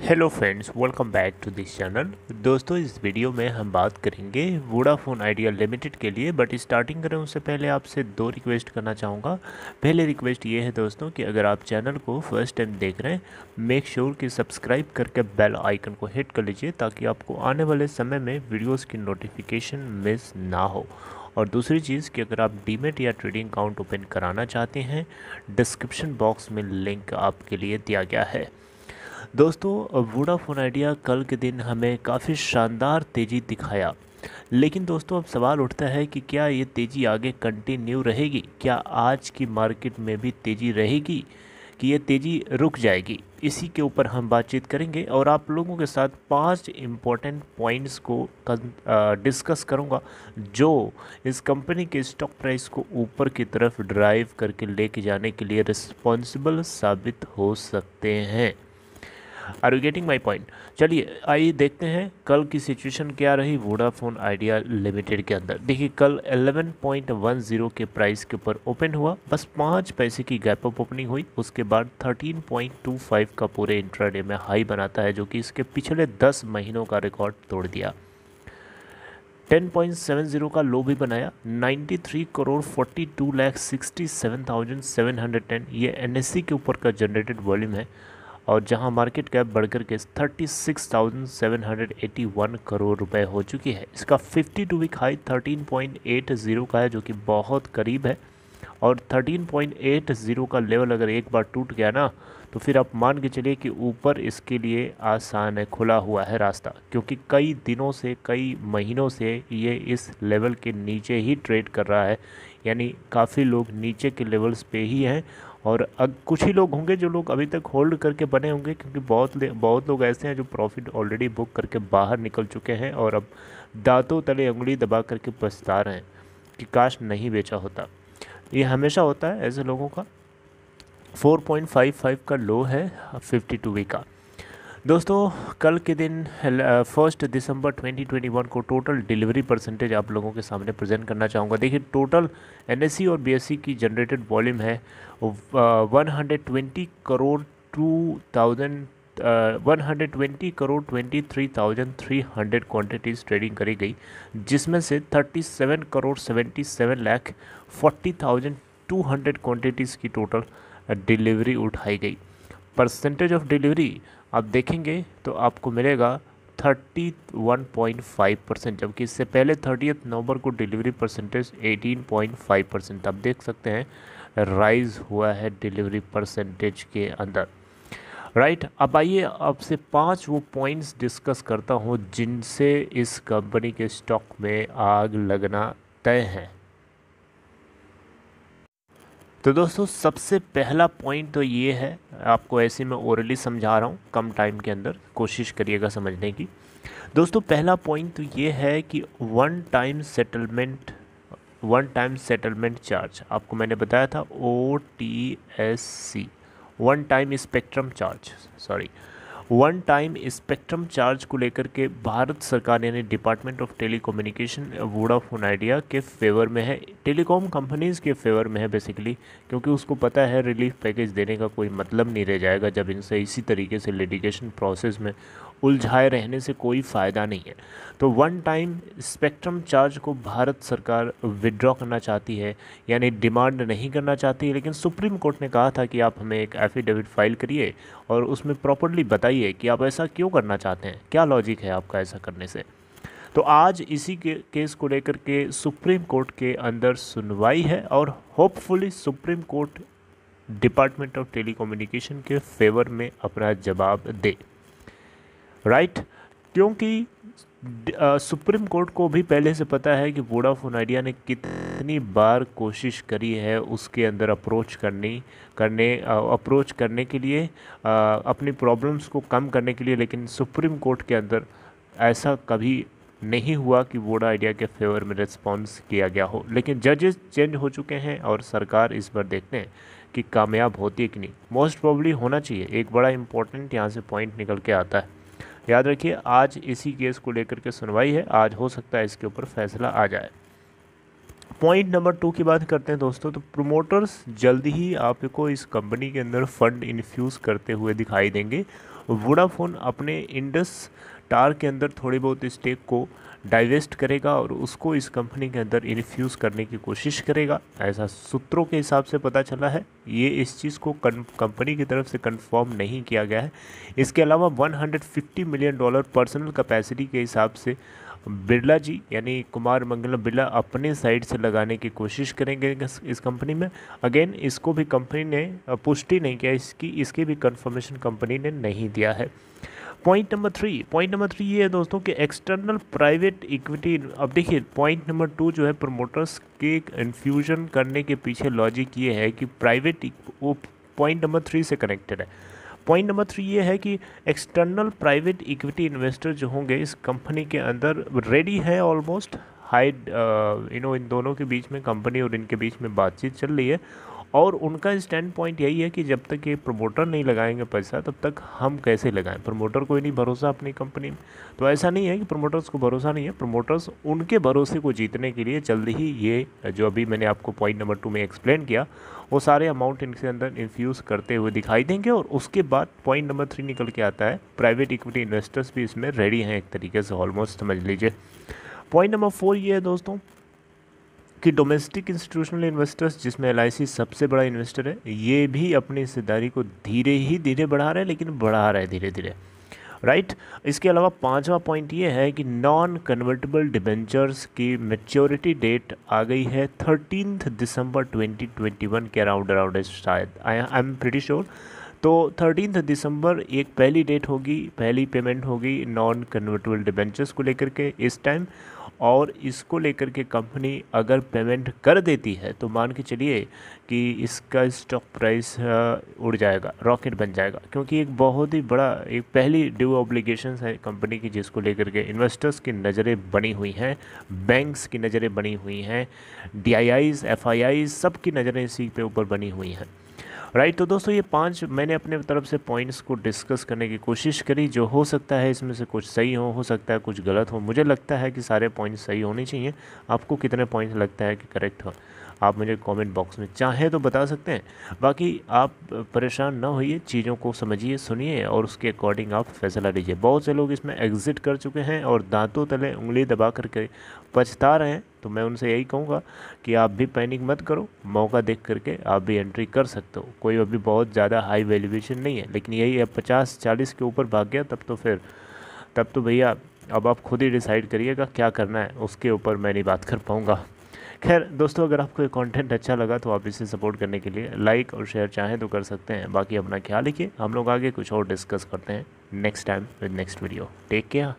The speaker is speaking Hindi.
Hello friends, welcome back to this channel. दोस्तों, इस वीडियो में हम बात करेंगे वोडाफोन आइडिया लिमिटेड के लिए। बट स्टार्टिंग करें उससे पहले आपसे दो रिक्वेस्ट करना चाहूँगा। पहले रिक्वेस्ट ये है दोस्तों कि अगर आप चैनल को फर्स्ट टाइम देख रहे हैं, मेक श्योर कि सब्सक्राइब करके बेल आइकन को हिट कर लीजिए ताकि आपको आने वाले समय में वीडियोज़ की नोटिफिकेशन मिस ना हो। और दूसरी चीज़ कि अगर आप डीमेट या ट्रेडिंग अकाउंट ओपन कराना चाहते हैं, डिस्क्रिप्शन बॉक्स में लिंक आपके लिए दिया गया है। दोस्तों, वोडाफोन आइडिया कल के दिन हमें काफ़ी शानदार तेज़ी दिखाया, लेकिन दोस्तों अब सवाल उठता है कि क्या ये तेज़ी आगे कंटिन्यू रहेगी? क्या आज की मार्केट में भी तेज़ी रहेगी कि ये तेज़ी रुक जाएगी? इसी के ऊपर हम बातचीत करेंगे और आप लोगों के साथ 5 इम्पोर्टेंट पॉइंट्स को डिस्कस करूंगा जो इस कंपनी के स्टॉक प्राइस को ऊपर की तरफ ड्राइव करके लेके जाने के लिए रिस्पॉन्सिबल साबित हो सकते हैं। Are you getting my point? चलिए आइए देखते हैं कल की सिचुएशन क्या रही वोडाफोन आइडिया लिमिटेड के अंदर। देखिए, कल 11.10 के प्राइस के ऊपर ओपन हुआ, बस 5 पैसे की गैप अप ओपनिंग हुई। उसके बाद 13.25 का पूरे इंट्राडे में हाई बनाता है, जो कि इसके पिछले 10 महीनों का रिकॉर्ड तोड़ दिया। 10.70 का लो भी बनाया। 93 करोड़ 42,67,710 ये NSE के ऊपर का जनरेटेड वॉल्यूम है, और जहां मार्केट कैप बढ़कर के 36,781 करोड़ रुपए हो चुकी है। इसका 52 वीक हाई 13.80 का है, जो कि बहुत करीब है। और 13.80 का लेवल अगर एक बार टूट गया ना, तो फिर आप मान के चलिए कि ऊपर इसके लिए आसान है, खुला हुआ है रास्ता, क्योंकि कई दिनों से, कई महीनों से ये इस लेवल के नीचे ही ट्रेड कर रहा है। यानी काफ़ी लोग नीचे के लेवल्स पे ही हैं, और कुछ ही लोग होंगे जो लोग अभी तक होल्ड करके बने होंगे, क्योंकि बहुत लोग ऐसे हैं जो प्रॉफिट ऑलरेडी बुक करके बाहर निकल चुके हैं और अब दांतों तले उंगली दबा करके पछता रहे हैं कि काश नहीं बेचा होता। ये हमेशा होता है ऐसे लोगों का। 4.55 का लो है 52 वीक का। दोस्तों, कल के दिन 1 दिसंबर 2021 को टोटल डिलीवरी परसेंटेज आप लोगों के सामने प्रेजेंट करना चाहूँगा। देखिए, टोटल NSE और BSE की जनरेटेड वॉल्यूम है 120 करोड़ 23,300 क्वांटिटीज़ ट्रेडिंग करी गई, जिसमें से 37 करोड़ 77,40,200 क्वांटिटीज़ की टोटल डिलीवरी उठाई गई। परसेंटेज ऑफ डिलीवरी आप देखेंगे तो आपको मिलेगा 31.5%, जबकि इससे पहले 30 नवंबर को डिलीवरी परसेंटेज 18.5%। आप देख सकते हैं राइज हुआ है डिलीवरी परसेंटेज के अंदर। राइट, अब आइए आपसे 5 वो पॉइंट्स डिस्कस करता हूँ जिनसे इस कंपनी के स्टॉक में आग लगना तय है। तो दोस्तों, सबसे पहला पॉइंट तो ये है, आपको ऐसे मैं ओरली समझा रहा हूँ, कम टाइम के अंदर कोशिश करिएगा समझने की। दोस्तों, पहला पॉइंट तो ये है कि वन टाइम सेटलमेंट चार्ज, आपको मैंने बताया था OTSC, one time spectrum charge को लेकर के भारत सरकार यानी department of telecommunication Vodafone idea के फेवर में है, टेलीकॉम कंपनीज़ के फेवर में है बेसिकली, क्योंकि उसको पता है रिलीफ पैकेज देने का कोई मतलब नहीं रह जाएगा जब इनसे इसी तरीके से लिटिगेशन प्रोसेस में उलझाए रहने से कोई फ़ायदा नहीं है। तो वन टाइम स्पेक्ट्रम चार्ज को भारत सरकार विड्रॉ करना चाहती है, यानी डिमांड नहीं करना चाहती है, लेकिन सुप्रीम कोर्ट ने कहा था कि आप हमें एक एफिडेविट फाइल करिए और उसमें प्रॉपर्ली बताइए कि आप ऐसा क्यों करना चाहते हैं, क्या लॉजिक है आपका ऐसा करने से। तो आज इसी के केस को लेकर के सुप्रीम कोर्ट के अंदर सुनवाई है, और hopefully supreme court department of telecommunication के फेवर में अपना जवाब दे। राइट, क्योंकि सुप्रीम कोर्ट को भी पहले से पता है कि वोडाफोन आइडिया ने कितनी बार कोशिश करी है उसके अंदर अप्रोच करने के लिए, अपनी प्रॉब्लम्स को कम करने के लिए, लेकिन सुप्रीम कोर्ट के अंदर ऐसा कभी नहीं हुआ कि वोडा आइडिया के फेवर में रिस्पॉन्स किया गया हो। लेकिन जजेस चेंज हो चुके हैं और सरकार इस बार देखते हैं कि कामयाब होती है कि नहीं। मोस्ट प्रोबेबली होना चाहिए। एक बड़ा इंपॉर्टेंट यहाँ से पॉइंट निकल के आता है, याद रखिए, आज इसी केस को लेकर के सुनवाई है, आज हो सकता है इसके ऊपर फैसला आ जाए। पॉइंट नंबर 2 की बात करते हैं दोस्तों, तो प्रोमोटर्स जल्द ही आपको इस कंपनी के अंदर फंड इन्फ्यूज़ करते हुए दिखाई देंगे। वोडाफोन अपने इंडस टार के अंदर थोड़ी बहुत स्टेक को डाइवेस्ट करेगा और उसको इस कंपनी के अंदर इन्फ्यूज़ करने की कोशिश करेगा, ऐसा सूत्रों के हिसाब से पता चला है। ये इस चीज़ को कंपनी की तरफ से कंफर्म नहीं किया गया है। इसके अलावा $150 मिलियन पर्सनल कैपेसिटी के हिसाब से बिरला जी यानी कुमार मंगलम बिरला अपने साइड से लगाने की कोशिश करेंगे इस कंपनी में। अगेन इसको भी कंपनी ने पुष्टि नहीं किया, इसकी भी कंफर्मेशन कंपनी ने नहीं दिया है। पॉइंट नंबर 3 ये है दोस्तों कि एक्सटर्नल प्राइवेट इक्विटी। अब देखिए पॉइंट नंबर 2 जो है प्रमोटर्स के इन्फ्यूजन करने के पीछे लॉजिक ये है कि वो पॉइंट नंबर 3 से कनेक्टेड है। पॉइंट नंबर 3 ये है कि एक्सटर्नल प्राइवेट इक्विटी इन्वेस्टर जो होंगे इस कंपनी के अंदर रेडी है ऑलमोस्ट हाइड इन दोनों के बीच में, कंपनी और इनके बीच में बातचीत चल रही है और उनका स्टैंड पॉइंट यही है कि जब तक ये प्रमोटर नहीं लगाएंगे पैसा तब तक हम कैसे लगाएं। प्रमोटर को ही नहीं भरोसा अपनी कंपनी में, तो ऐसा नहीं है कि प्रमोटर्स को भरोसा नहीं है। प्रमोटर्स उनके भरोसे को जीतने के लिए जल्द ही ये जो अभी मैंने आपको पॉइंट नंबर 2 में एक्सप्लेन किया वो सारे अमाउंट इनके अंदर इन्फ्यूज़ करते हुए दिखाई देंगे और उसके बाद पॉइंट नंबर 3 निकल के आता है प्राइवेट इक्विटी इन्वेस्टर्स भी इसमें रेडी हैं एक तरीके से, ऑलमोस्ट समझ लीजिए। पॉइंट नंबर 4 ये है दोस्तों कि डोमेस्टिक इंस्टीट्यूशनल इन्वेस्टर्स जिसमें LIC सबसे बड़ा इन्वेस्टर है, ये भी अपनी हिस्सेदारी को धीरे बढ़ा रहे हैं, लेकिन बढ़ा रहे हैं धीरे धीरे, राइट। इसके अलावा 5वां पॉइंट ये है कि नॉन कन्वर्टेबल डिबेंचर्स की मैच्योरिटी डेट आ गई है 13 दिसंबर 2021 के अराउंड शायद, आई एम प्रीटी श्योर। तो 13 दिसंबर एक पहली डेट होगी, पहली पेमेंट होगी नॉन कन्वर्टेबल डिबेंचर्स को लेकर के इस टाइम, और इसको लेकर के कंपनी अगर पेमेंट कर देती है तो मान के चलिए कि इसका स्टॉक प्राइस उड़ जाएगा, रॉकेट बन जाएगा, क्योंकि एक बहुत ही बड़ा एक पहली ड्यू ऑब्लिगेशन है कंपनी की जिसको लेकर के इन्वेस्टर्स की नज़रें बनी हुई हैं, बैंक्स की नज़रें बनी हुई हैं, DIIs FIIs सब की नज़रें इसी पे ऊपर बनी हुई हैं, राइट। तो दोस्तों ये 5 मैंने अपने तरफ से पॉइंट्स को डिस्कस करने की कोशिश करी, जो हो सकता है इसमें से कुछ सही हो सकता है कुछ गलत हो। मुझे लगता है कि सारे पॉइंट्स सही होने चाहिए। आपको कितने पॉइंट्स लगता है कि करेक्ट हो, आप मुझे कमेंट बॉक्स में चाहे तो बता सकते हैं। बाकी आप परेशान ना होइए, चीज़ों को समझिए, सुनिए और उसके अकॉर्डिंग आप फैसला लीजिए। बहुत से लोग इसमें एग्ज़िट कर चुके हैं और दांतों तले उंगली दबा करके पछता रहे हैं, तो मैं उनसे यही कहूँगा कि आप भी पैनिक मत करो, मौका देख करके आप भी एंट्री कर सकते हो। कोई अभी बहुत ज़्यादा हाई वैल्यूएशन नहीं है, लेकिन यही अब 50-40 के ऊपर भाग गया तब तो भैया अब आप खुद ही डिसाइड करिएगा क्या करना है, उसके ऊपर मैं नहीं बात कर पाऊँगा। खैर दोस्तों, अगर आपको ये कंटेंट अच्छा लगा तो आप इसे सपोर्ट करने के लिए लाइक और शेयर चाहें तो कर सकते हैं। बाकी अपना ख्याल रखिए, हम लोग आगे कुछ और डिस्कस करते हैं next time with next video. Take care.